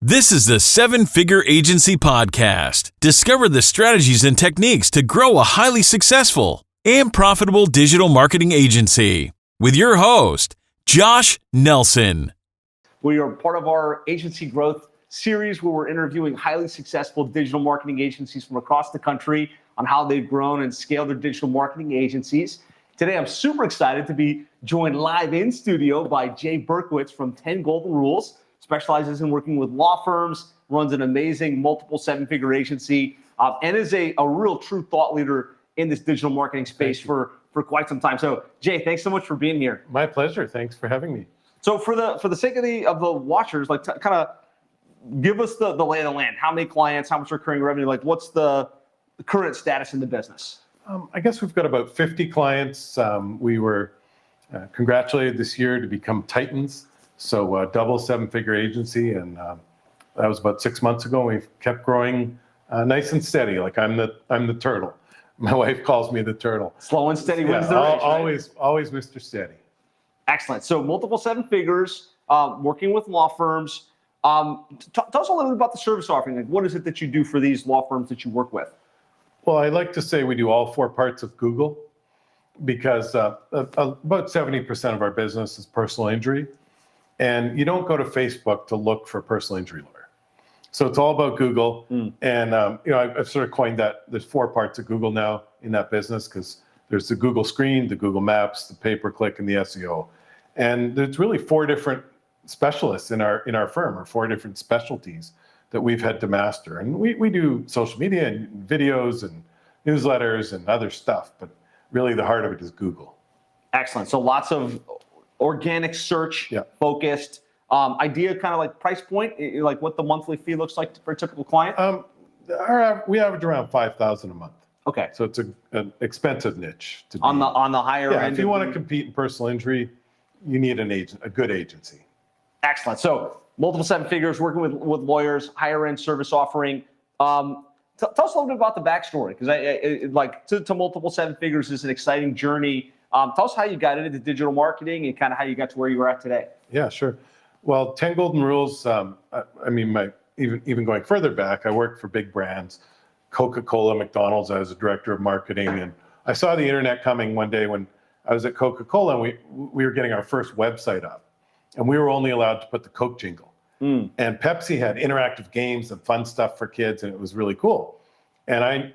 This is the Seven Figure Agency Podcast. Discover the strategies and techniques to grow a highly successful and profitable digital marketing agency with your host, Josh Nelson. We are part of our agency growth series where we're interviewing highly successful digital marketing agencies from across the country on how they've grown and scaled their digital marketing agencies. Today, I'm super excited to be joined live in studio by Jay Berkowitz from 10 Golden Rules. Specializes in working with law firms, runs an amazing multiple seven-figure agency, and is a real true thought leader in this digital marketing space for quite some time. So, Jay, thanks so much for being here. My pleasure. Thanks for having me. So, for the sake of the watchers, like, kind of give us the lay of the land. How many clients? How much recurring revenue? Like, what's the current status in the business? I guess we've got about 50 clients. We were congratulated this year to become Titans. So double seven-figure agency, and that was about 6 months ago. We've kept growing nice and steady. Like I'm the turtle. My wife calls me the turtle. Slow and steady wins the race. Always Mr. Steady. Excellent. So multiple seven figures, working with law firms. Tell us a little bit about the service offering. Like, what is it that you do for these law firms that you work with? Well, I like to say we do all four parts of Google because about 70% of our business is personal injury. And you don't go to Facebook to look for a personal injury lawyer. So it's all about Google. And I've sort of coined that there's four parts of Google now in that business because there's the Google screen, the Google Maps, the pay-per-click, and the SEO. And there's really four different specialists in our firm, or four different specialties that we've had to master. And we do social media and videos and newsletters and other stuff, but really the heart of it is Google. Excellent. So lots of organic search focused. Idea kind of like price point, like what the monthly fee looks like for a typical client? We average around $5,000 a month. Okay. So it's an expensive niche to on the higher end. If you want to compete in personal injury, you need a good agency. Excellent. So multiple seven figures, working with lawyers, higher end service offering. Tell us a little bit about the backstory, because to multiple seven figures is an exciting journey. Tell us how you got into digital marketing and kind of how you got to where you are at today. Yeah, sure. Well, 10 Golden Rules, even going further back, I worked for big brands, Coca-Cola, McDonald's. I was a director of marketing, and I saw the internet coming one day when I was at Coca-Cola, and we were getting our first website up, and we were only allowed to put the Coke jingle. And Pepsi had interactive games and fun stuff for kids, and it was really cool. And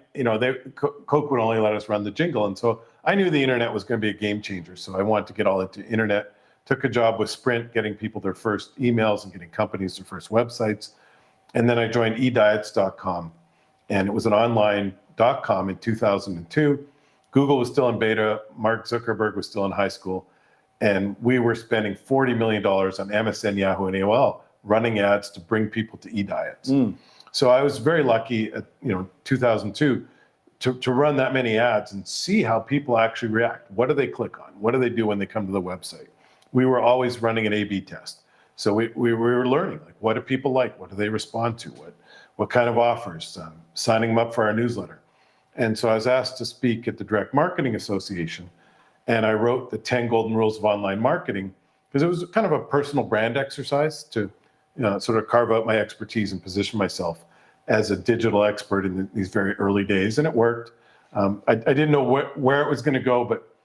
Coke would only let us run the jingle, and so I knew the internet was going to be a game changer, so I wanted to get all into internet. Took a job with Sprint, getting people their first emails and getting companies their first websites. And then I joined ediets.com, and it was an online.com in 2002. Google was still in beta. Mark Zuckerberg was still in high school. And we were spending $40 million on MSN, Yahoo, and AOL running ads to bring people to eDiets. So I was very lucky at 2002 to run that many ads and see how people actually react. What do they click on? What do they do when they come to the website? We were always running an A/B test. So we were learning, like, what do people like? What do they respond to? What kind of offers? Signing them up for our newsletter. And so I was asked to speak at the Direct Marketing Association, and I wrote the 10 Golden Rules of Online Marketing because it was kind of a personal brand exercise to sort of carve out my expertise and position myself as a digital expert in these very early days, and it worked. I didn't know where it was going to go, but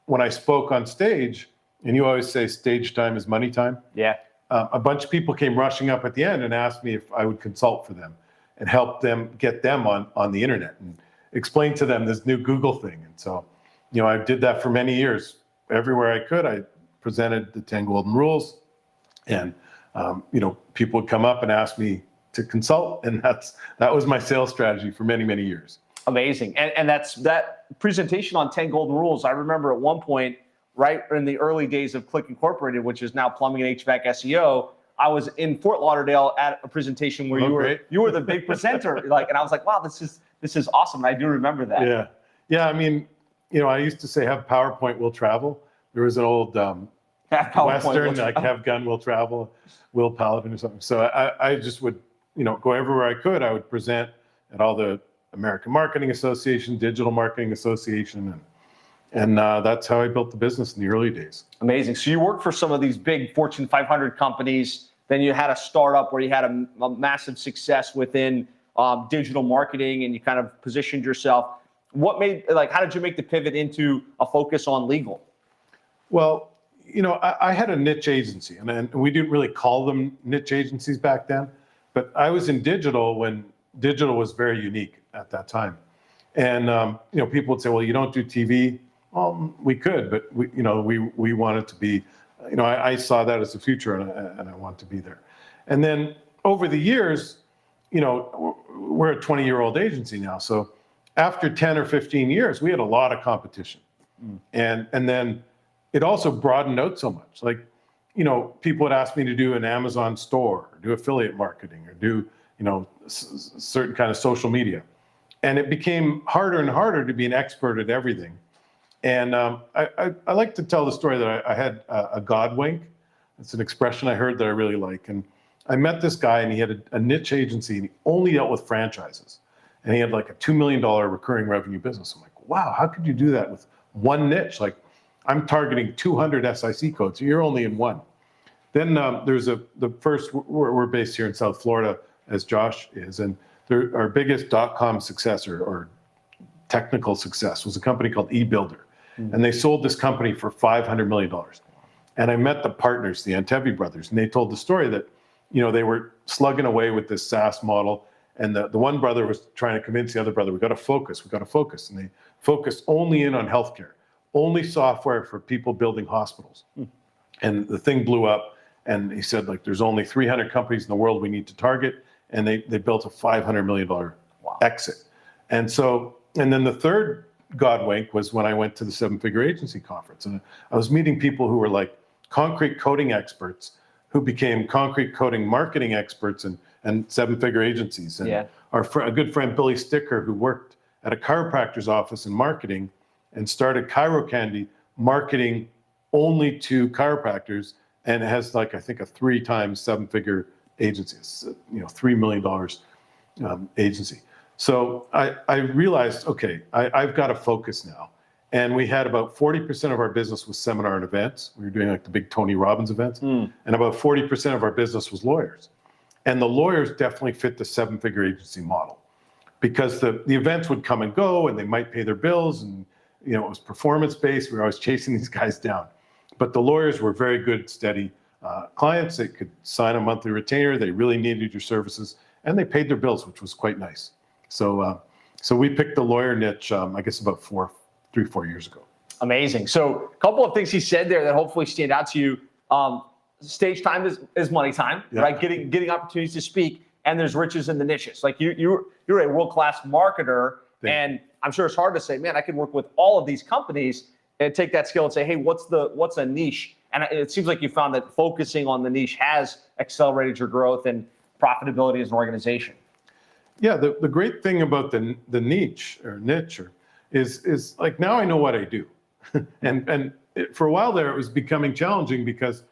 when I spoke on stage, and you always say stage time is money time. Yeah. A bunch of people came rushing up at the end and asked me if I would consult for them and help them get them on the internet and explain to them this new Google thing. And so, I did that for many years. Everywhere I could, I presented the 10 Golden Rules, and people would come up and ask me to consult, and that was my sales strategy for many, many years. Amazing. And that presentation on 10 Golden Rules, I remember at one point, right in the early days of Click Incorporated, which is now Plumbing and HVAC SEO, I was in Fort Lauderdale at a presentation where you were the big presenter, and I was like, wow, this is awesome. And I do remember that. Yeah. I mean, I used to say, have PowerPoint will travel. There was an old Western, like have gun will travel, Will Paladin or something. So I just would, go everywhere I could. I would present at all the American Marketing Association, Digital Marketing Association, and that's how I built the business in the early days. Amazing. So you work for some of these big Fortune 500 companies, Then you had a startup where you had a massive success within digital marketing, and you kind of positioned yourself. How did you make the pivot into a focus on legal? Well, I had a niche agency, and we didn't really call them niche agencies back then, but I was in digital when digital was very unique at that time. And, people would say, well, you don't do TV. Well, we could, but we wanted to be, I saw that as the future, and I want to be there. And then over the years, we're a 20-year-old agency now. So after 10 or 15 years, we had a lot of competition. And then it also broadened out so much. Like, people would ask me to do an Amazon store, or do affiliate marketing, or do, certain kind of social media. And it became harder and harder to be an expert at everything. And I like to tell the story that I had a God wink. It's an expression I heard that I really like. And I met this guy, and he had a niche agency, and he only dealt with franchises. And he had like a $2 million recurring revenue business. I'm like, wow, how could you do that with one niche? Like, I'm targeting 200 SIC codes. You're only in one. Then we're based here in South Florida, as Josh is, and our biggest .com success or technical success was a company called eBuilder. And they sold this company for $500 million. And I met the partners, the Antevi brothers, and they told the story that, they were slugging away with this SaaS model. And the one brother was trying to convince the other brother, we got to focus. And they focused only in on healthcare, only software for people building hospitals. And the thing blew up. And he said, there's only 300 companies in the world we need to target. And they built a $500 million exit. And then the third God wink was when I went to the seven-figure agency conference. And I was meeting people who were like concrete coding experts who became concrete coding marketing experts and seven-figure agencies. And a good friend, Billy Sticker, who worked at a chiropractor's office in marketing and started Chiro Candy marketing only to chiropractors, and it has I think a 3 times seven-figure agency. It's, $3 million agency. So I realized, okay, I've got to focus now. And we had about 40% of our business was seminar and events. We were doing like the big Tony Robbins events. And about 40% of our business was lawyers. And the lawyers definitely fit the seven-figure agency model, because the events would come and go, and they might pay their bills, and it was performance-based. We were always chasing these guys down. But the lawyers were very good, steady clients. They could sign a monthly retainer. They really needed your services, and they paid their bills, which was quite nice. So we picked the lawyer niche, I guess about 3-4 years ago. Amazing. So a couple of things he said there that hopefully stand out to you. Stage time is money time, right? Getting opportunities to speak, and there's riches in the niches. Like you're a world-class marketer, and I'm sure it's hard to say, man, I can work with all of these companies and take that skill and say, hey, what's a niche? And it seems like you found that focusing on the niche has accelerated your growth and profitability as an organization. Yeah, the great thing about the niche is like, now I know what I do. and for a while there, it was becoming challenging because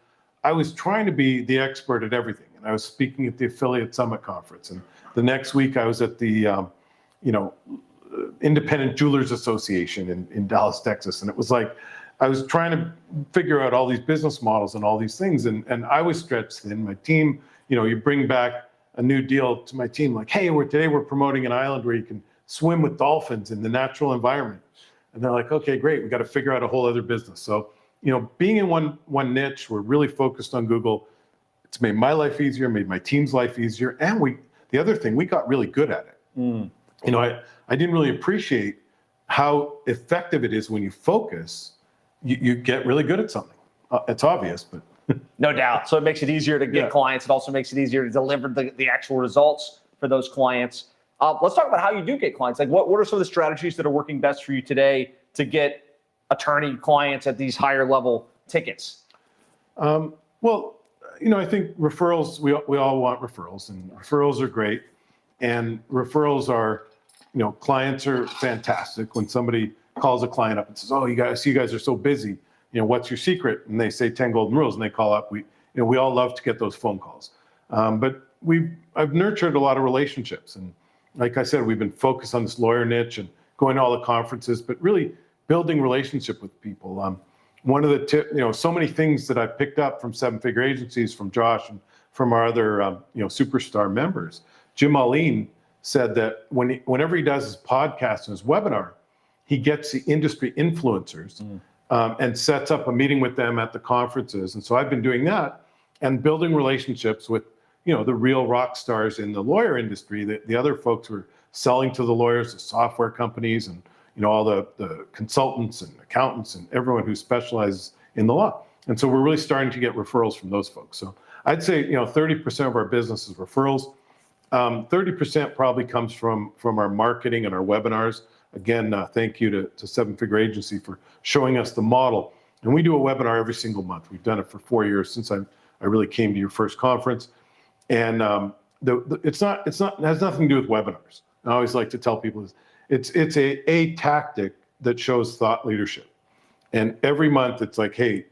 I was trying to be the expert at everything. And I was speaking at the Affiliate Summit Conference. And the next week I was at the, Independent Jewelers Association in Dallas, Texas. And it was like, I was trying to figure out all these business models and all these things. And I was stretched thin. My team, you bring back a new deal to my team, like, hey, today we're promoting an island where you can swim with dolphins in the natural environment. And they're like, okay, great. We got to figure out a whole other business. So, being in one niche, we're really focused on Google. It's made my life easier, made my team's life easier. And the other thing, we got really good at it. I didn't really appreciate how effective it is when you focus. You get really good at something. It's obvious, but. No doubt. So it makes it easier to get clients. It also makes it easier to deliver the actual results for those clients. Let's talk about how you do get clients. Like what are some of the strategies that are working best for you today to get attorney clients at these higher level tickets? Well, I think referrals, we all want referrals, and referrals are great. And referrals are, clients are fantastic. When somebody calls a client up and says, oh, you guys are so busy. What's your secret? And they say 10 golden rules, and they call up. We all love to get those phone calls. But I've nurtured a lot of relationships. And like I said, we've been focused on this lawyer niche and going to all the conferences, but really building relationship with people. One of the so many things that I picked up from seven-figure agencies, from Josh and from our other superstar members. Jim Aline said that whenever he does his podcast and his webinar, he gets the industry influencers and sets up a meeting with them at the conferences. And so I've been doing that and building relationships with the real rock stars in the lawyer industry, the other folks who are selling to the lawyers, the software companies, and all the consultants and accountants and everyone who specializes in the law. And so we're really starting to get referrals from those folks. So I'd say 30% of our business is referrals. 30% probably comes from our marketing and our webinars. Again, thank you to Seven Figure Agency for showing us the model. And we do a webinar every single month. We've done it for 4 years since I really came to your first conference. And it has nothing to do with webinars. I always like to tell people it's a tactic that shows thought leadership. And every month it's like, hey,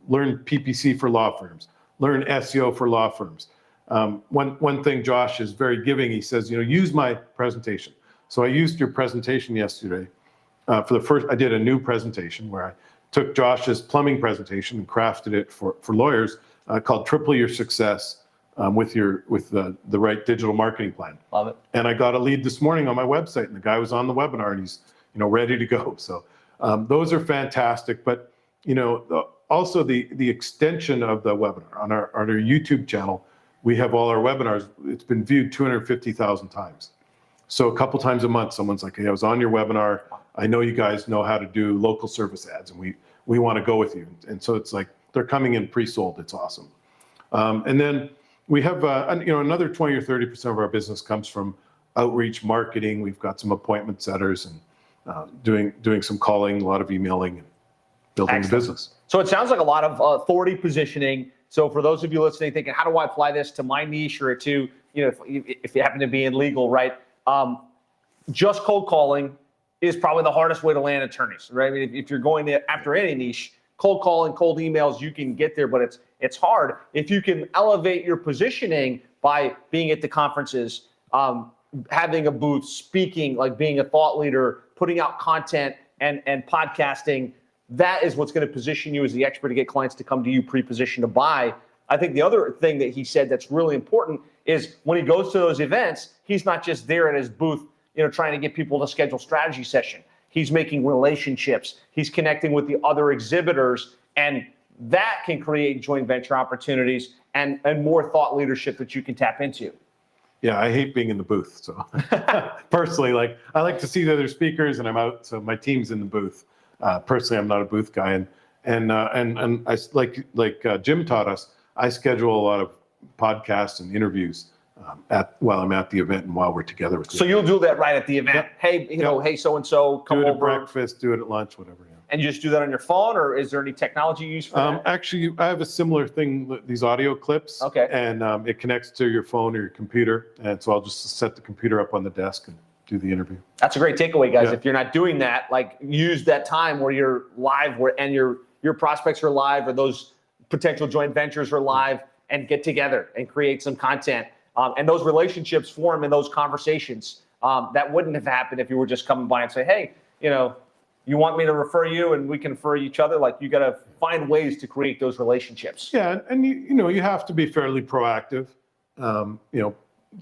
learn PPC for law firms, learn SEO for law firms. One thing Josh is very giving. He says, use my presentation. So I used your presentation yesterday. I did a new presentation where I took Josh's plumbing presentation and crafted it for lawyers called Triple Your Success with the right digital marketing plan. Love it. And I got a lead this morning on my website, and the guy was on the webinar, and he's ready to go. So those are fantastic. But also the extension of the webinar on our YouTube channel, we have all our webinars. It's been viewed 250,000 times. So a couple times a month, someone's like, hey, I was on your webinar. I know you guys know how to do local service ads, and we want to go with you. And so it's like they're coming in pre-sold. It's awesome. And then we have another 20 or 30% of our business comes from outreach marketing. We've got some appointment setters and doing some calling, a lot of emailing, and building the business. So it sounds like a lot of authority positioning. So for those of you listening, thinking, how do I apply this to my niche or to, if you happen to be in legal, right? Just cold calling is probably the hardest way to land attorneys, right? I mean, if you're going after any niche, cold calling, cold emails, you can get there, but it's hard. If you can elevate your positioning by being at the conferences, having a booth, speaking, like being a thought leader, putting out content and podcasting, that is what's going to position you as the expert to get clients to come to you pre-positioned to buy. I think the other thing that he said that's really important is when he goes to those events, he's not just there at his booth, trying to get people to schedule strategy session. He's making relationships. He's connecting with the other exhibitors, and that can create joint venture opportunities and more thought leadership that you can tap into. Yeah, I hate being in the booth. So personally, I like to see the other speakers, and I'm out. So my team's in the booth. Personally, I'm not a booth guy, and I like Jim taught us. I schedule a lot of podcasts and interviews while I'm at the event and while we're together with you. So you'll do that right at the event. Yep. Hey, hey, so and so, come over. Do it at breakfast, do it at lunch, whatever. Yeah. And you just do that on your phone, or is there any technology you use for that? Actually, I have a similar thing. These audio clips. Okay. And it connects to your phone or your computer, and so I'll just set the computer up on the desk and do the interview. That's a great takeaway, guys. Yeah. If you're not doing that, use that time where you're live, and your prospects are live, or those potential joint ventures are live, and get together and create some content. And those relationships form in those conversations. That wouldn't have happened if you were just coming by and say, hey, you want me to refer you and we can refer each other. You got to find ways to create those relationships. Yeah, and you have to be fairly proactive.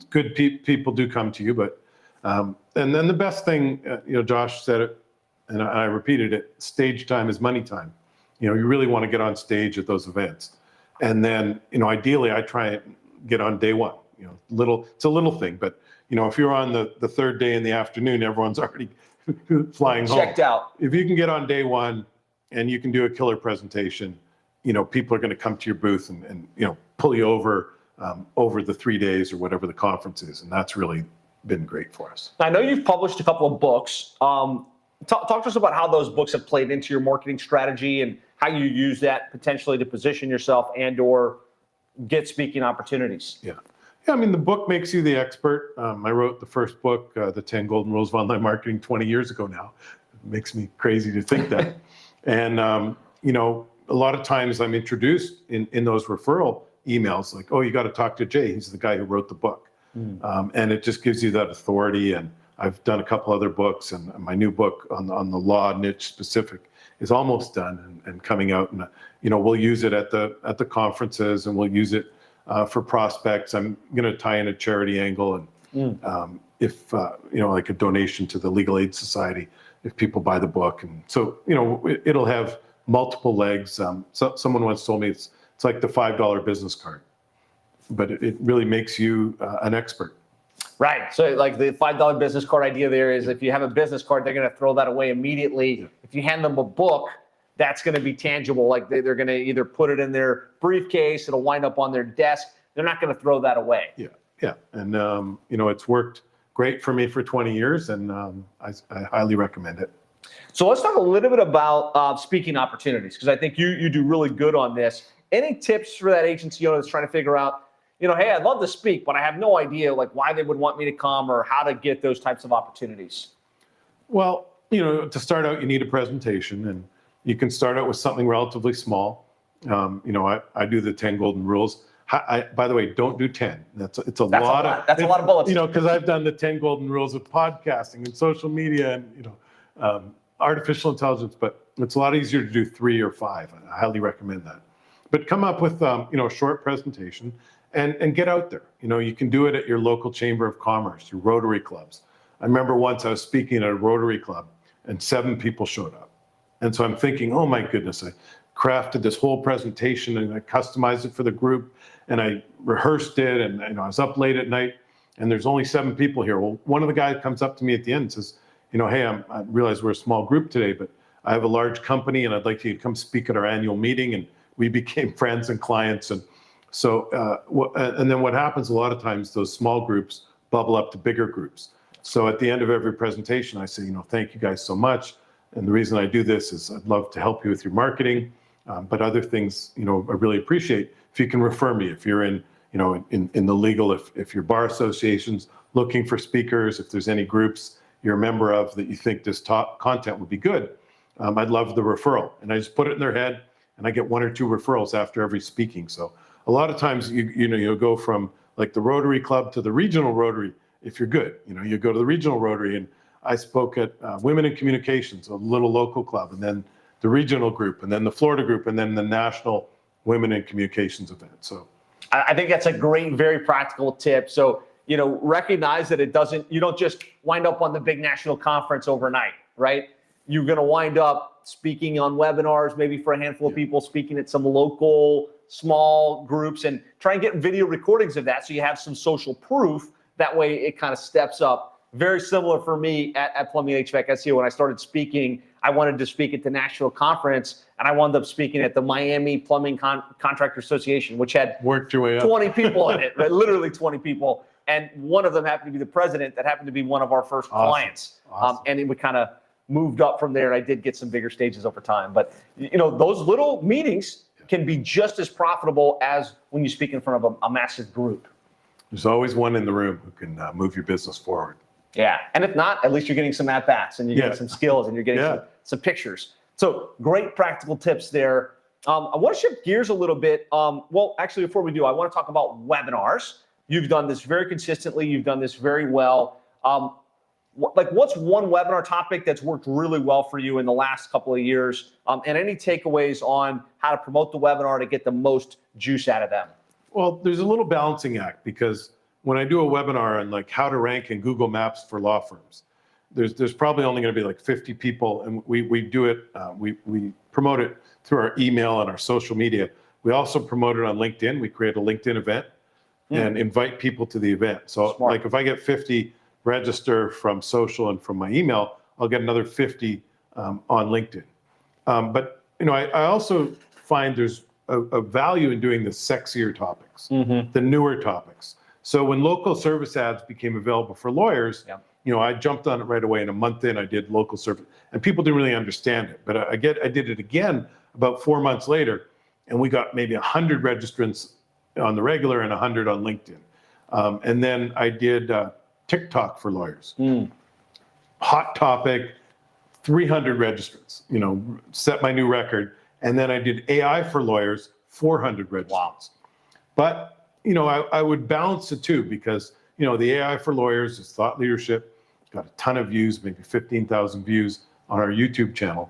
Good people do come to you, but and then the best thing, Josh said it, and I repeated it: stage time is money time. You really want to get on stage at those events, and then ideally I try and get on day one. It's a little thing, but if you're on the third day in the afternoon, everyone's already flying home. Checked out. If you can get on day one and you can do a killer presentation, people are going to come to your booth and pull you over the 3 days or whatever the conference is, and that's really been great for us. I know you've published a couple of books. Talk to us about how those books have played into your marketing strategy and how you use that potentially to position yourself and/or get speaking opportunities. Yeah, I mean, the book makes you the expert. I wrote the first book, The 10 Golden Rules of Online Marketing, 20 years ago now. It makes me crazy to think that. And, a lot of times I'm introduced in those referral emails, like, oh, you got to talk to Jay. He's the guy who wrote the book. And it just gives you that authority. And I've done a couple other books, and my new book on the law niche specific is almost done and coming out. And, we'll use it at the conferences, and we'll use it for prospects. I'm going to tie in a charity angle, and if like a donation to the Legal Aid Society, if people buy the book, and so it'll have multiple legs. So someone once told me it's like the $5 business card, but it really makes you an expert. Right. So like the $5 business card idea there is if you have a business card, they're going to throw that away immediately. Yeah. If you hand them a book, that's going to be tangible. Like they're going to either put it in their briefcase, it'll wind up on their desk. They're not going to throw that away. Yeah. Yeah. And, it's worked great for me for 20 years, and I highly recommend it. So let's talk a little bit about speaking opportunities, because I think you do really good on this. Any tips for that agency owner that's trying to figure out, hey, I'd love to speak, but I have no idea like why they would want me to come or how to get those types of opportunities? Well, to start out, you need a presentation, and you can start out with something relatively small. I do the 10 golden rules. By the way, don't do 10. That's a lot of bullets. Because I've done the 10 golden rules with podcasting and social media and artificial intelligence, but it's a lot easier to do 3 or 5. I highly recommend that. But come up with a short presentation and get out there. You can do it at your local chamber of commerce, your Rotary clubs. I remember once I was speaking at a Rotary club and 7 people showed up. And so I'm thinking, oh my goodness, I crafted this whole presentation and I customized it for the group and I rehearsed it, and I was up late at night and there's only 7 people here. Well, one of the guys comes up to me at the end and says, hey, I realize we're a small group today, but I have a large company and I'd like you to come speak at our annual meeting. And we became friends and clients. And so, and then what happens a lot of times, those small groups bubble up to bigger groups. So at the end of every presentation, I say, thank you guys so much. And the reason I do this is I'd love to help you with your marketing, but other things, I really appreciate if you can refer me. If you're in the legal, if your bar association's looking for speakers, if there's any groups you're a member of that you think this top content would be good, I'd love the referral. And I just put it in their head, and I get 1 or 2 referrals after every speaking. So a lot of times you'll go from like the Rotary Club to the regional Rotary. If you're good, you go to the regional Rotary, and I spoke at Women in Communications, a little local club, and then the regional group, and then the Florida group, and then the national Women in Communications event. So I think that's a great, very practical tip. So, recognize that you don't just wind up on the big national conference overnight, right? You're going to wind up speaking on webinars, maybe for a handful of people, speaking at some local small groups, and try and get video recordings of that so you have some social proof. That way it kind of steps up. Very similar for me at Plumbing HVAC SEO. When I started speaking, I wanted to speak at the national conference, and I wound up speaking at the Miami Plumbing Contractor Association, which had worked your way up. 20 people in it, right? Literally 20 people. And one of them happened to be the president that happened to be one of our first clients. Awesome. And it kind of moved up from there. I did get some bigger stages over time. But, those little meetings can be just as profitable as when you speak in front of a massive group. There's always one in the room who can move your business forward. Yeah. And if not, at least you're getting some at-bats and you're getting some skills and you're getting some pictures. So great practical tips there. I want to shift gears a little bit. Well, actually, before we do, I want to talk about webinars. You've done this very consistently. You've done this very well. What's one webinar topic that's worked really well for you in the last couple of years? And any takeaways on how to promote the webinar to get the most juice out of them? Well, there's a little balancing act, because when I do a webinar on like how to rank in Google Maps for law firms, there's probably only going to be like 50 people, and we do it. We promote it through our email and our social media. We also promote it on LinkedIn. We create a LinkedIn event and invite people to the event. So like if I get 50 register from social and from my email, I'll get another 50 on LinkedIn. But I also find there's a value in doing the sexier topics, the newer topics. So when local service ads became available for lawyers, I jumped on it right away. In a month in, I did local service, and people didn't really understand it. But I did it again about 4 months later, and we got maybe 100 registrants on the regular and 100 on LinkedIn. And then I did TikTok for lawyers. Hot topic, 300 registrants, set my new record. And then I did AI for lawyers, 400 registrants. Wow. But, I would balance the two, because, the AI for lawyers is thought leadership, got a ton of views, maybe 15,000 views on our YouTube channel.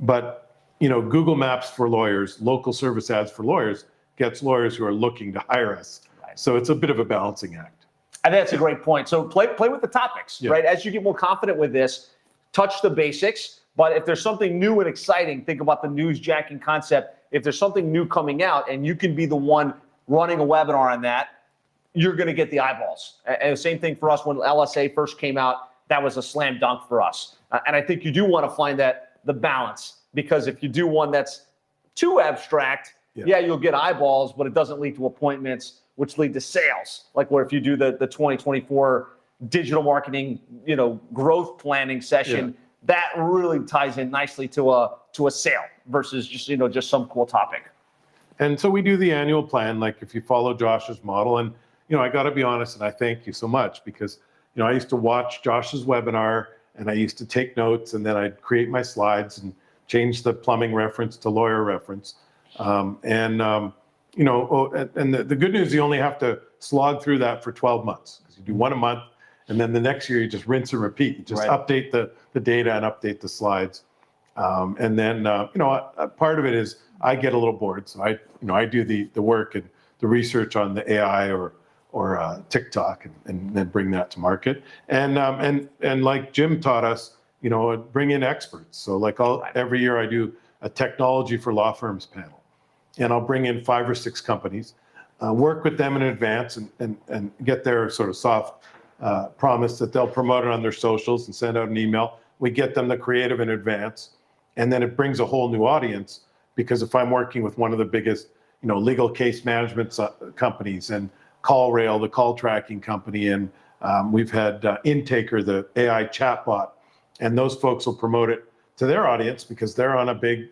But, Google Maps for lawyers, local service ads for lawyers gets lawyers who are looking to hire us. Right. So it's a bit of a balancing act. I think that's a great point. So play with the topics, right? As you get more confident with this, touch the basics. But if there's something new and exciting, think about the newsjacking concept. If there's something new coming out and you can be the one running a webinar on that, you're going to get the eyeballs. And the same thing for us when LSA first came out, that was a slam dunk for us. And I think you do want to find the balance, because if you do one that's too abstract, you'll get eyeballs, but it doesn't lead to appointments, which lead to sales. Like where if you do the 2024 digital marketing, growth planning session, that really ties in nicely to a sale versus just some cool topic. And so we do the annual plan, like if you follow Josh's model. And, I got to be honest, and I thank you so much, because, I used to watch Josh's webinar and I used to take notes, and then I'd create my slides and change the plumbing reference to lawyer reference. And the good news, you only have to slog through that for 12 months, because you do one a month. And then the next year you just rinse and repeat. You just update the data and update the slides. And then, part of it is I get a little bored. So I do the work and the research on the AI or TikTok and then bring that to market. And like Jim taught us, bring in experts. So every year I do a technology for law firms panel, and I'll bring in 5 or 6 companies, work with them in advance and get their sort of soft promise that they'll promote it on their socials and send out an email. We get them the creative in advance, and then it brings a whole new audience, because if I'm working with one of the biggest, legal case management companies, and CallRail, the call tracking company, and we've had Intaker, the AI chatbot, and those folks will promote it to their audience because they're on a big,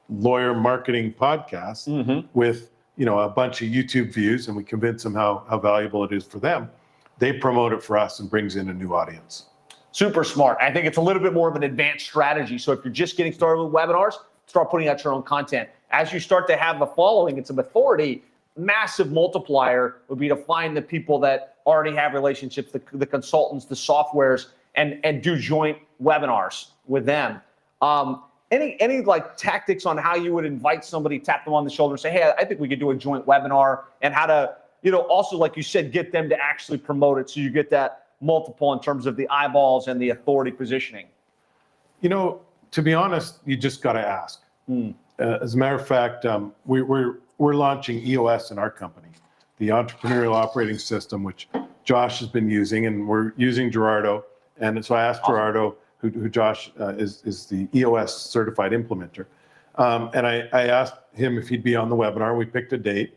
lawyer marketing podcast with, a bunch of YouTube views, and we convince them how valuable it is for them. They promote it for us and brings in a new audience. Super smart. I think it's a little bit more of an advanced strategy. So if you're just getting started with webinars, start putting out your own content. As you start to have a following and some authority, massive multiplier would be to find the people that already have relationships, the consultants, the softwares, and do joint webinars with them. Any tactics on how you would invite somebody, tap them on the shoulder and say, hey, I think we could do a joint webinar, and how to, also, like you said, get them to actually promote it so you get that multiple in terms of the eyeballs and the authority positioning? To be honest, you just got to ask. As a matter of fact, we're launching EOS in our company, the Entrepreneurial Operating System, which Josh has been using, and we're using Gerardo. And so I asked Gerardo, who Josh is the EOS certified implementer. And I asked him if he'd be on the webinar. We picked a date.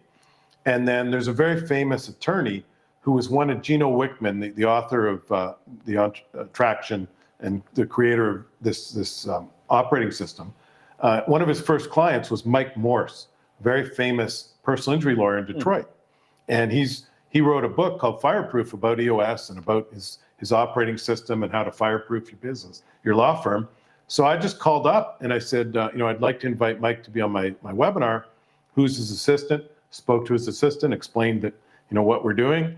And then there's a very famous attorney who was one of Gino Wickman, the author of the Traction and the creator of this operating system. One of his first clients was Mike Morse, a very famous personal injury lawyer in Detroit. And he wrote a book called Fireproof about EOS and about his operating system and how to fireproof your business, your law firm. So I just called up and I said, I'd like to invite Mike to be on my webinar. Who's his assistant? Spoke to his assistant, explained that, what we're doing.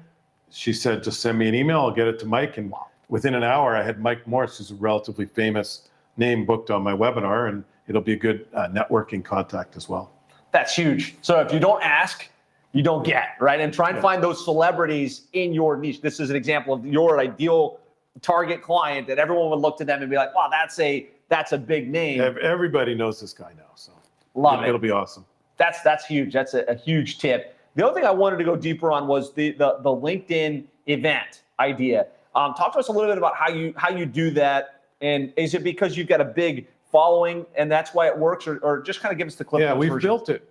She said, just send me an email, I'll get it to Mike. And within an hour, I had Mike Morse, who's a relatively famous name, booked on my webinar, and it'll be a good networking contact as well. That's huge. So if you don't ask, you don't get, right? And try and find those celebrities in your niche. This is an example of your ideal target client that everyone would look to them and be like, wow, that's a big name. Everybody knows this guy now, so it'll be awesome. That's huge. That's a huge tip. The other thing I wanted to go deeper on was the LinkedIn event idea. Talk to us a little bit about how you do that, and is it because you've got a big following and that's why it works, or just kind of give us the clip. Yeah, we've built it.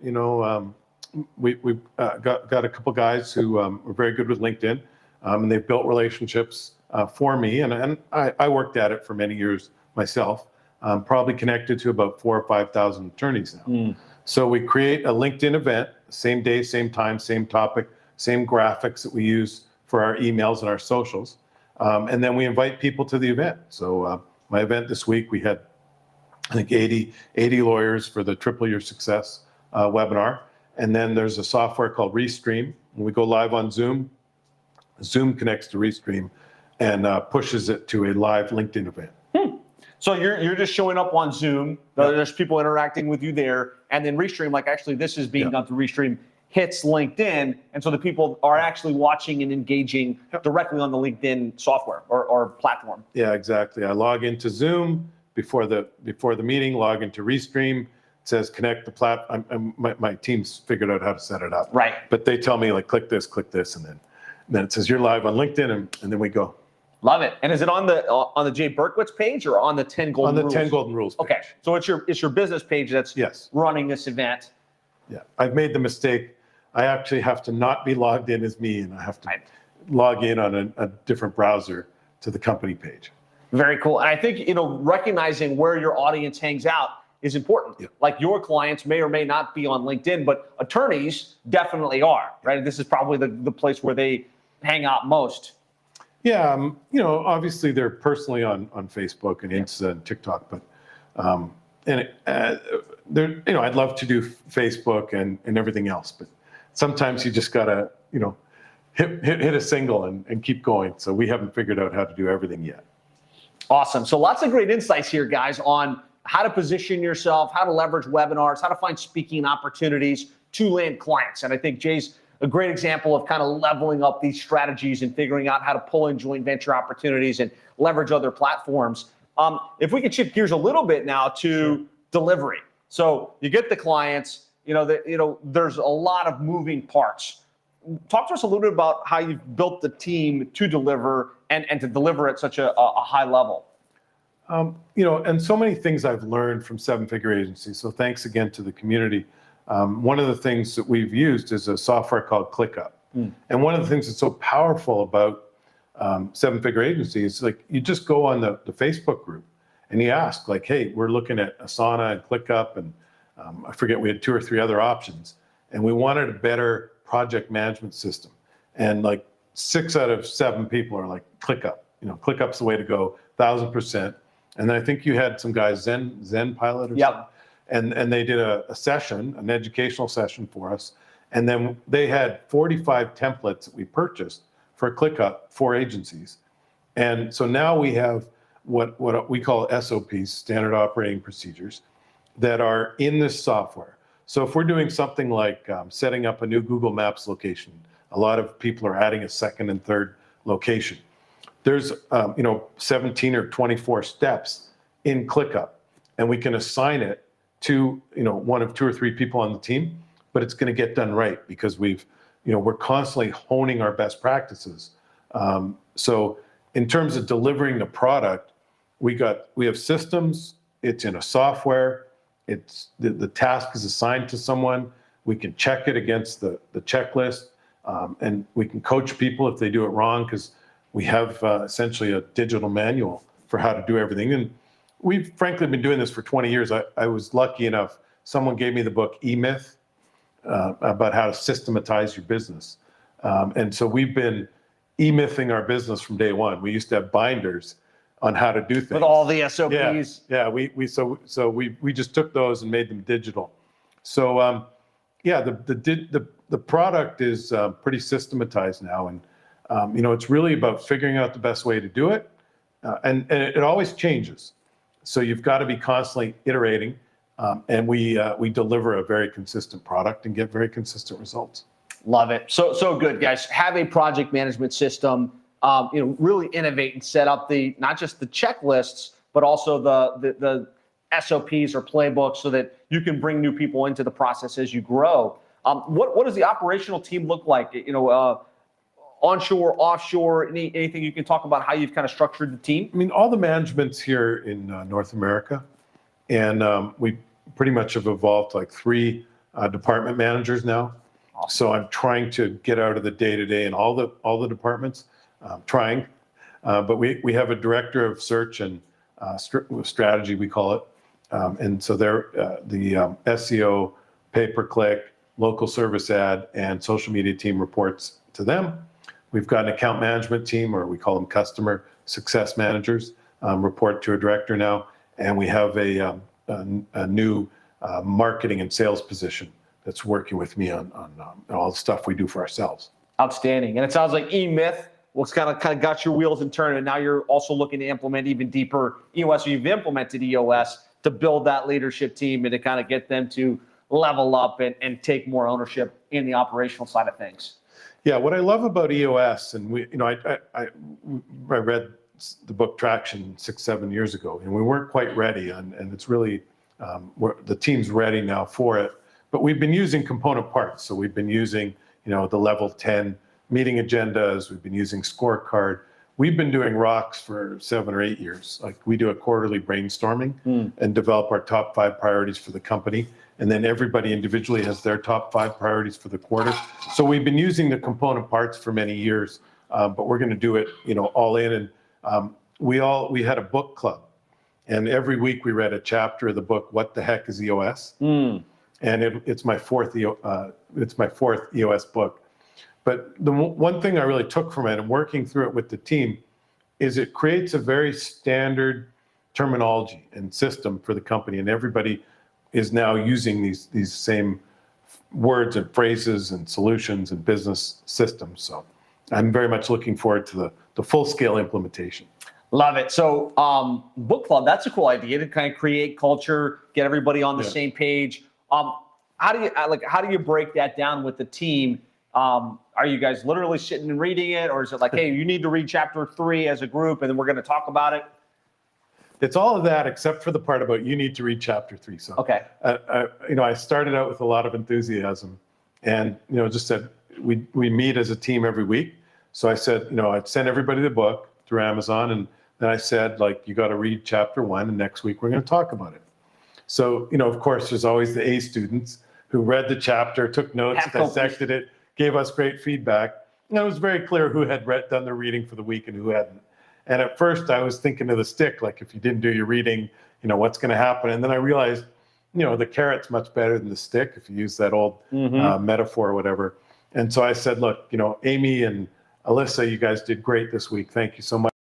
We've got a couple guys who are very good with LinkedIn, and they've built relationships for me, and I worked at it for many years myself. Probably connected to about 4,000 or 5,000 attorneys now. So we create a LinkedIn event, same day, same time, same topic, same graphics that we use for our emails and our socials. And then we invite people to the event. So my event this week, we had, I think, 80 lawyers for the Triple Your Success webinar. And then there's a software called Restream. When we go live on Zoom, Zoom connects to Restream and pushes it to a live LinkedIn event. So you're just showing up on Zoom. There's people interacting with you there, and then Restream, like actually this is being done through Restream, hits LinkedIn, and so the people are actually watching and engaging directly on the LinkedIn software or platform. Yeah, exactly. I log into Zoom before the meeting, log into Restream. It says connect the platform. My team's figured out how to set it up. Right. But they tell me like click this, and then it says you're live on LinkedIn, and then we go. Love it. And is it on the Jay Berkowitz page or on the 10 Golden Rules? On the 10 Golden Rules page. Okay, so it's your business page that's running this event. Yeah, I've made the mistake. I actually have to not be logged in as me, and I have to log in on a different browser to the company page. Very cool. And I think, recognizing where your audience hangs out is important. Yeah. Like your clients may or may not be on LinkedIn, but attorneys definitely are, right? This is probably the place where they hang out most. Yeah, obviously they're personally on Facebook and Insta and TikTok, but I'd love to do Facebook and everything else, but sometimes you just gotta hit a single and keep going. So we haven't figured out how to do everything yet. Awesome. So lots of great insights here, guys, on how to position yourself, how to leverage webinars, how to find speaking opportunities to land clients. And I think Jay's a great example of kind of leveling up these strategies and figuring out how to pull in joint venture opportunities and leverage other platforms. If we could shift gears a little bit now to delivery. So you get the clients, there's a lot of moving parts. Talk to us a little bit about how you've built the team to deliver and to deliver at such a high level. And so many things I've learned from seven-figure agencies. So thanks again to the community. One of the things that we've used is a software called ClickUp. And one of the things that's so powerful about seven-figure agencies, like you just go on the Facebook group and you ask like, hey, we're looking at Asana and ClickUp, and I forget, we had 2 or 3 other options, and we wanted a better project management system. And like 6 out of 7 people are like, ClickUp. ClickUp's the way to go, 1,000%. And then I think you had some guys, Zen Pilot or something. And they did a session, an educational session for us. And then they had 45 templates that we purchased for ClickUp for agencies. And so now we have what we call SOPs, standard operating procedures, that are in this software. So if we're doing something like setting up a new Google Maps location, a lot of people are adding a second and third location. There's 17 or 24 steps in ClickUp, and we can assign it to one of 2 or 3 people on the team, but it's going to get done right because we're constantly honing our best practices. So in terms of delivering the product, we have systems. It's in a software. It's the task is assigned to someone. We can check it against the checklist, and we can coach people if they do it wrong, because we have essentially a digital manual for how to do everything. And we've frankly been doing this for 20 years. I was lucky enough, someone gave me the book E-Myth about how to systematize your business. And so we've been E-mything our business from day one. We used to have binders on how to do things. With all the SOPs. Yeah. We just took those and made them digital. So the product is pretty systematized now. And it's really about figuring out the best way to do it. And it always changes. So you've got to be constantly iterating, and we deliver a very consistent product and get very consistent results. Love it. So good, guys. Have a project management system. Really innovate and set up not just the checklists, but also the SOPs or playbooks, so that you can bring new people into the process as you grow. What does the operational team look like? Onshore, offshore, anything you can talk about how you've kind of structured the team? I mean, all the management's here in North America, and we pretty much have evolved like 3 department managers now. Awesome. So I'm trying to get out of the day-to-day in all the departments, but we have a director of search and strategy, we call it, and so they're the SEO, pay-per-click, local service ad, and social media team reports to them. We've got an account management team, or we call them customer success managers, report to a director now. And we have a new marketing and sales position that's working with me on all the stuff we do for ourselves. Outstanding. And it sounds like E-Myth what's kind of got your wheels in turn, and now you're also looking to implement even deeper EOS, or you've implemented EOS to build that leadership team and to kind of get them to level up and take more ownership in the operational side of things. Yeah, what I love about EOS, and I read the book Traction 6-7 years ago, and we weren't quite ready, and it's really the team's ready now for it. But we've been using component parts, so we've been using the level 10 meeting agendas. We've been using scorecard. We've been doing rocks for 7 or 8 years. Like, we do a quarterly brainstorming and develop our top 5 priorities for the company. And then everybody individually has their top 5 priorities for the quarter. So we've been using the component parts for many years, but we're going to do it, all in. And we had a book club, and every week we read a chapter of the book, What the Heck is EOS? And it's my fourth EOS book. But the one thing I really took from it, and working through it with the team, is it creates a very standard terminology and system for the company, and everybody is now using these same words and phrases and solutions and business systems. So I'm very much looking forward to the full-scale implementation. Love it. So book club, that's a cool idea to kind of create culture, get everybody on the same page. How do you break that down with the team? Are you guys literally sitting and reading it, or is it like, hey, you need to read chapter 3 as a group, and then we're going to talk about it? It's all of that except for the part about you need to read chapter 3. So, okay. I started out with a lot of enthusiasm, and just said we meet as a team every week. So I said, I'd send everybody the book through Amazon, and then I said, you got to read chapter 1, and next week we're going to talk about it. So, of course, there's always the A students who read the chapter, took notes, dissected it, gave us great feedback. And it was very clear who had done the reading for the week and who hadn't. And at first I was thinking of the stick, like, if you didn't do your reading, what's going to happen? And then I realized, the carrot's much better than the stick, if you use that old metaphor or whatever. And so I said, look, Amy and Alyssa, you guys did great this week. Thank you so much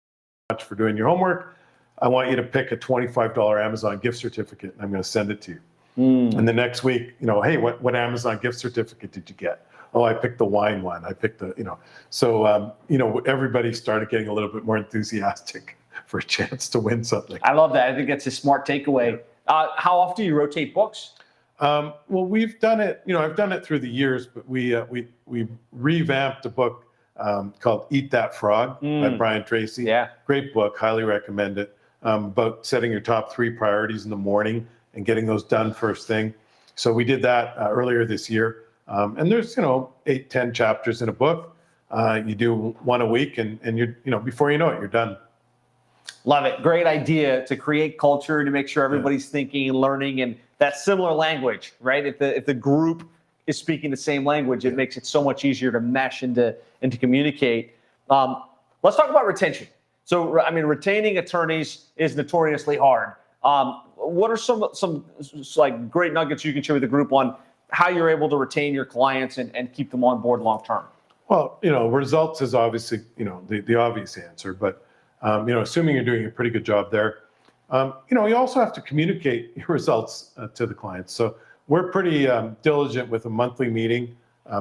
for doing your homework. I want you to pick a $25 Amazon gift certificate, and I'm going to send it to you. And the next week, hey, what Amazon gift certificate did you get? Oh, I picked the wine one. I picked the, So, everybody started getting a little bit more enthusiastic for a chance to win something. I love that. I think that's a smart takeaway. How often do you rotate books? Well, we've done it, I've done it through the years, but we revamped a book called Eat That Frog by Brian Tracy. Yeah. Great book. Highly recommend it. About setting your top 3 priorities in the morning and getting those done first thing. So we did that earlier this year. And there's, 8-10 chapters in a book. You do 1 a week, and you're, before you know it, you're done. Love it. Great idea to create culture, to make sure everybody's thinking and learning and that similar language, right? If the group is speaking the same language, it makes it so much easier to mesh and to communicate. Let's talk about retention. So, retaining attorneys is notoriously hard. What are some like great nuggets you can share with the group on how you're able to retain your clients and keep them on board long term? Well, results is obviously, the obvious answer, but, assuming you're doing a pretty good job there, you also have to communicate your results to the clients. So we're pretty diligent with a monthly meeting.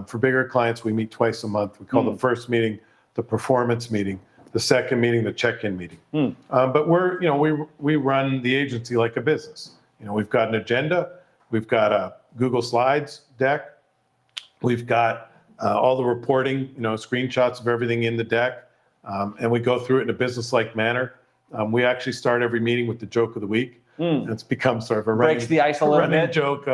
For bigger clients, we meet twice a month. We call the first meeting the performance meeting, the second meeting the check-in meeting. But we run the agency like a business. We've got an agenda. We've got a Google Slides deck. We've got all the reporting, screenshots of everything in the deck, and we go through it in a business-like manner. We actually start every meeting with the joke of the week. And it's become sort of a breaks the ice a little bit joke.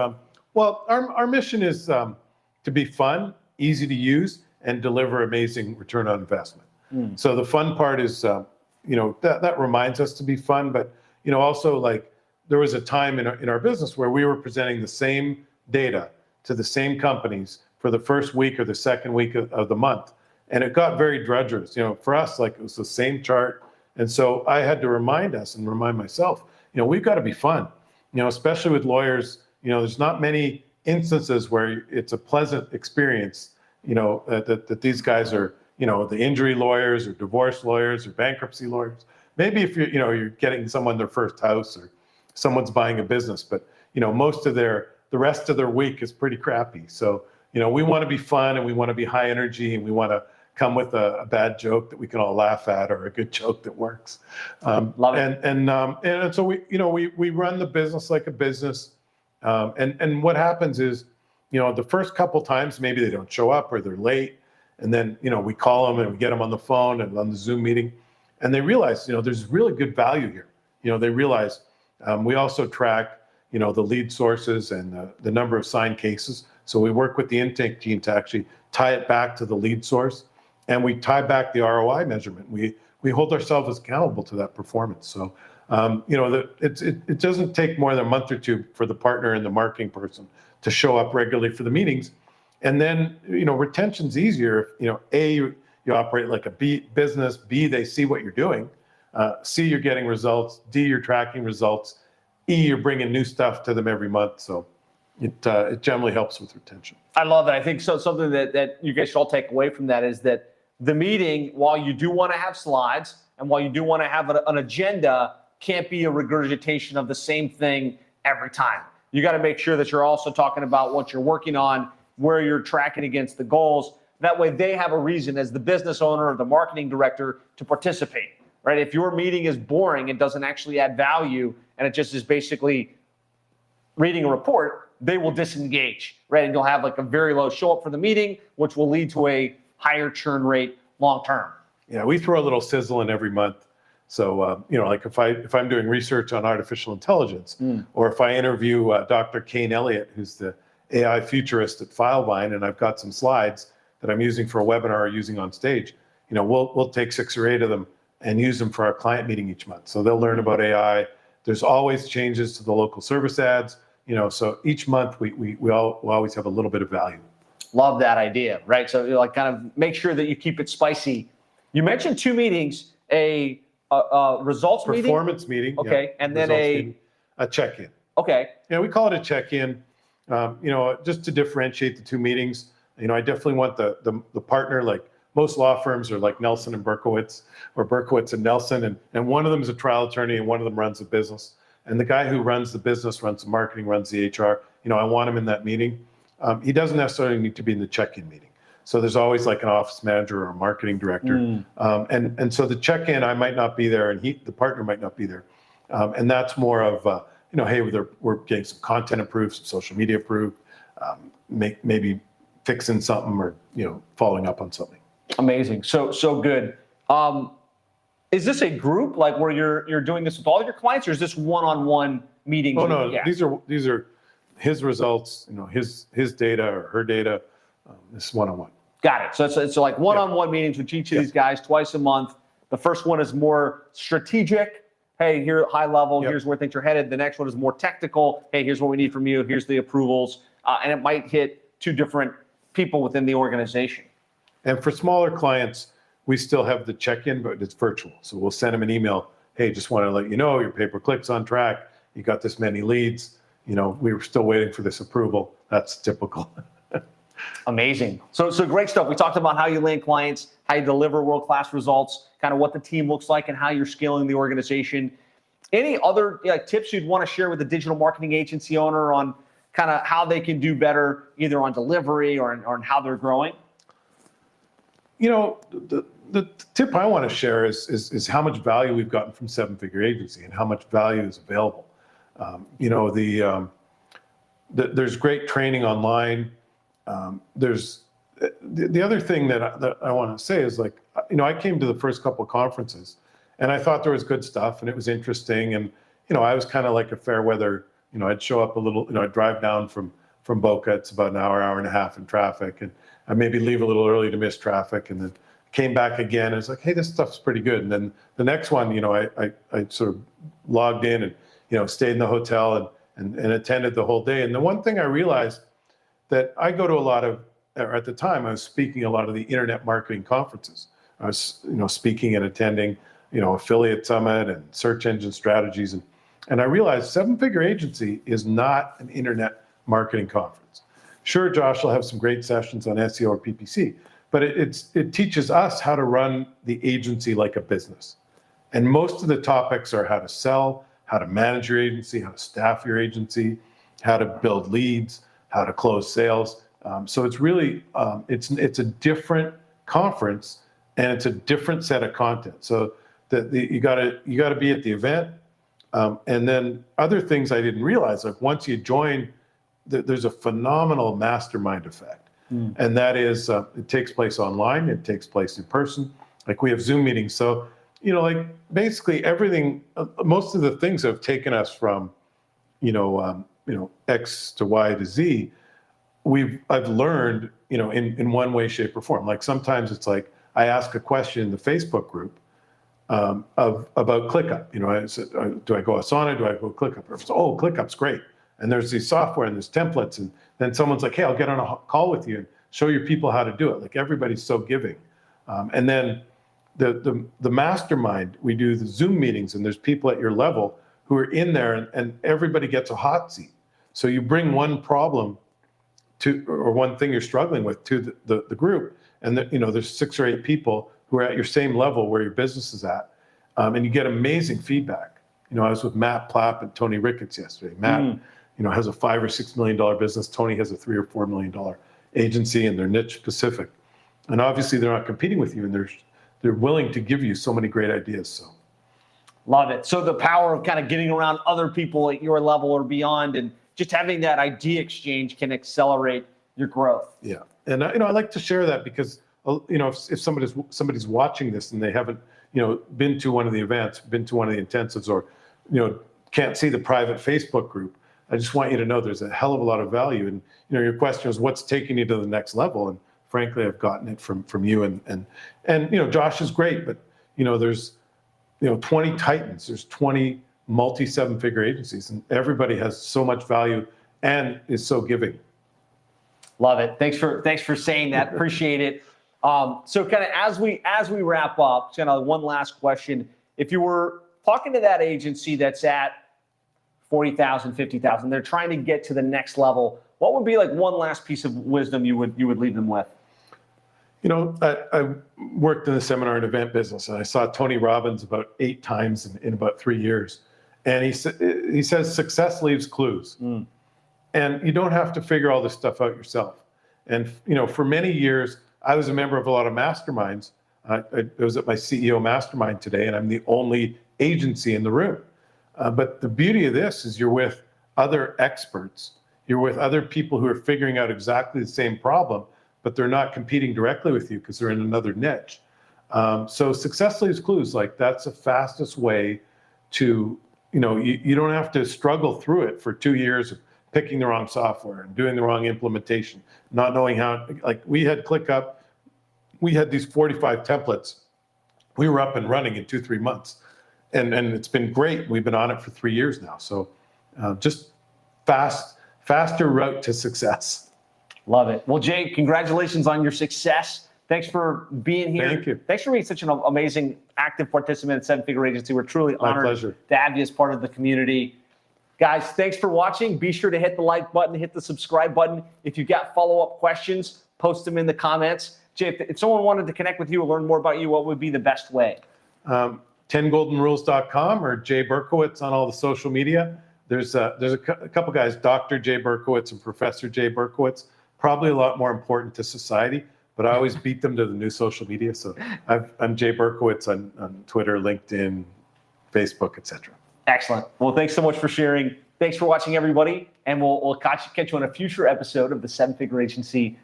Well, our mission is to be fun, easy to use, and deliver amazing return on investment. So the fun part is, that reminds us to be fun, but also, like, there was a time in our business where we were presenting the same data to the same companies for the first week or the second week of the month. And it got very drudgerous. For us, like, it was the same chart. And so I had to remind us and remind myself, we've got to be fun, especially with lawyers. There's not many instances where it's a pleasant experience, that these guys are, the injury lawyers or divorce lawyers or bankruptcy lawyers. Maybe if you're getting someone their first house or someone's buying a business, but most of the rest of their week is pretty crappy. So we want to be fun, and we want to be high energy, and we want to come with a bad joke that we can all laugh at or a good joke that works. Love it. And so we run the business like a business. And what happens is, the first couple times, maybe they don't show up or they're late. And then, we call them and we get them on the phone and on the Zoom meeting. And they realize, there's really good value here. They realize we also track, the lead sources and the number of signed cases. So we work with the intake team to actually tie it back to the lead source. And we tie back the ROI measurement. We hold ourselves accountable to that performance. So, it doesn't take more than a month or two for the partner and the marketing person to show up regularly for the meetings. And then, retention's easier. A, you operate like a business. B, they see what you're doing. C, you're getting results. D, you're tracking results. E, you're bringing new stuff to them every month. So it generally helps with retention. I love it. I think so. Something that you guys should all take away from that is that the meeting, while you do want to have slides and while you do want to have an agenda, can't be a regurgitation of the same thing every time. You got to make sure that you're also talking about what you're working on, where you're tracking against the goals. That way they have a reason as the business owner or the marketing director to participate, right? If your meeting is boring and doesn't actually add value and it just is basically reading a report, they will disengage, right? And you'll have like a very low show up for the meeting, which will lead to a higher churn rate long-term. Yeah, we throw a little sizzle in every month. So, like if I'm doing research on artificial intelligence, or if I interview Dr. Kane Elliott, who's the AI futurist at Filevine, and I've got some slides that I'm using for a webinar or using on stage, we'll take 6 or 8 of them and use them for our client meeting each month. So they'll learn about AI. There's always changes to the local service ads, so each month we always have a little bit of value. Love that idea, right? So like kind of make sure that you keep it spicy. You mentioned 2 meetings, a results performance meeting. Okay. Yeah, and then a check-in. Okay. Yeah, we call it a check-in, just to differentiate the 2 meetings. I definitely want the partner, like most law firms are like Nelson and Berkowitz, or Berkowitz and Nelson, and one of them is a trial attorney and one of them runs a business. And the guy who runs the business, runs the marketing, runs the HR, I want him in that meeting. He doesn't necessarily need to be in the check-in meeting. So there's always like an office manager or a marketing director. And so the check-in, I might not be there and the partner might not be there. And that's more of, hey, we're getting some content approved, some social media approved, maybe fixing something or, following up on something. Amazing. So good. Is this a group like where you're doing this with all your clients, or is this one-on-one meetings? Oh, no, yeah. These are his results, his data or her data. This is one-on-one. Got it. So it's like one-on-one meetings with each of these guys twice a month. The first one is more strategic. Hey, here high level, here's where things are headed. The next one is more technical. Hey, here's what we need from you. Here's the approvals. And it might hit 2 different people within the organization. And for smaller clients, we still have the check-in, but it's virtual. So we'll send them an email. Hey, just want to let you know your pay-per-click's on track. You got this many leads. We were still waiting for this approval. That's typical. Amazing. So great stuff. We talked about how you land clients, how you deliver world-class results, kind of what the team looks like and how you're scaling the organization. Any other tips you'd want to share with the digital marketing agency owner on kind of how they can do better, either on delivery or on how they're growing? The tip I want to share is how much value we've gotten from 7-Figure Agency and how much value is available. There's great training online. There's the other thing that I want to say is I came to the first couple of conferences and I thought there was good stuff and it was interesting. And, I was kind of like a fair weather, I'd show up a little, I'd drive down from Boca. It's about an hour and a half in traffic. And I maybe leave a little early to miss traffic and then came back again. And it's like, hey, this stuff's pretty good. And then the next one, I sort of logged in and, stayed in the hotel and attended the whole day. And the one thing I realized that I go to a lot of, or at the time I was speaking a lot of the internet marketing conferences. I was, speaking and attending, affiliate summit and search engine strategies. And I realized 7-Figure Agency is not an internet marketing conference. Sure, Josh will have some great sessions on SEO or PPC, but it teaches us how to run the agency like a business. And most of the topics are how to sell, how to manage your agency, how to staff your agency, how to build leads, how to close sales. So it's really, it's a different conference, and it's a different set of content. So you gotta be at the event. And then other things I didn't realize, like once you join, there's a phenomenal mastermind effect. And that is, it takes place online, it takes place in person. Like we have Zoom meetings. So, like basically everything, most of the things have taken us from, X to Y to Z, I've learned, in one way, shape, or form. Like sometimes it's like I ask a question in the Facebook group about ClickUp. I said, do I go Asana? Do I go ClickUp? So, ClickUp's great. And there's the software and there's templates. And then someone's like, hey, I'll get on a call with you and show your people how to do it. Like everybody's so giving. And then the mastermind, we do the Zoom meetings and there's people at your level who are in there and everybody gets a hot seat. So you bring one problem or one thing you're struggling with to the group. And there's 6 or 8 people who are at your same level where your business is at. And you get amazing feedback. I was with Matt Plapp and Tony Ricketts yesterday. Matt, has a $5 or $6 million business. Tony has a $3 or $4 million agency and they're niche specific. And obviously they're not competing with you and they're willing to give you so many great ideas. So. Love it. So the power of kind of getting around other people at your level or beyond and just having that idea exchange can accelerate your growth. Yeah. And I like to share that because, if somebody's watching this and they haven't, been to one of the events, been to one of the intensives or, can't see the private Facebook group, I just want you to know there's a hell of a lot of value. And, your question is what's taking you to the next level? And frankly, I've gotten it from you and Josh is great, but, there's, 20 titans, there's 20 multi 7-figure agencies and everybody has so much value and is so giving. Love it. Thanks for saying that. Appreciate it. So kind of as we wrap up, kind of one last question. If you were talking to that agency that's at 40,000, 50,000, they're trying to get to the next level, what would be like one last piece of wisdom you would leave them with? I worked in the seminar and event business and I saw Tony Robbins about 8 times in about 3 years. And he says success leaves clues. And you don't have to figure all this stuff out yourself. And, for many years, I was a member of a lot of masterminds. I was at my CEO mastermind today, and I'm the only agency in the room. But the beauty of this is you're with other experts. You're with other people who are figuring out exactly the same problem, but they're not competing directly with you because they're in another niche. So success leaves clues. Like that's the fastest way to, you don't have to struggle through it for 2 years of picking the wrong software and doing the wrong implementation, not knowing how, like we had ClickUp, we had these 45 templates. We were up and running in 2-3 months and it's been great. We've been on it for 3 years now. So just faster route to success. Love it. Well, Jay, congratulations on your success. Thanks for being here. Thank you. Thanks for being such an amazing active participant at 7-Figure Agency. We're truly My honored pleasure. to have you as part of the community. Guys, thanks for watching. Be sure to hit the like button, hit the subscribe button. If you've got follow-up questions, post them in the comments. Jay, if someone wanted to connect with you or learn more about you, what would be the best way? 10goldenrules.com or Jay Berkowitz on all the social media. There's a couple guys, Dr. Jay Berkowitz and Professor Jay Berkowitz, probably a lot more important to society, but I always beat them to the new social media. So I'm Jay Berkowitz on Twitter, LinkedIn, Facebook, etc. Excellent. Well, thanks so much for sharing. Thanks for watching, everybody. And we'll catch you on a future episode of the 7-Figure Agency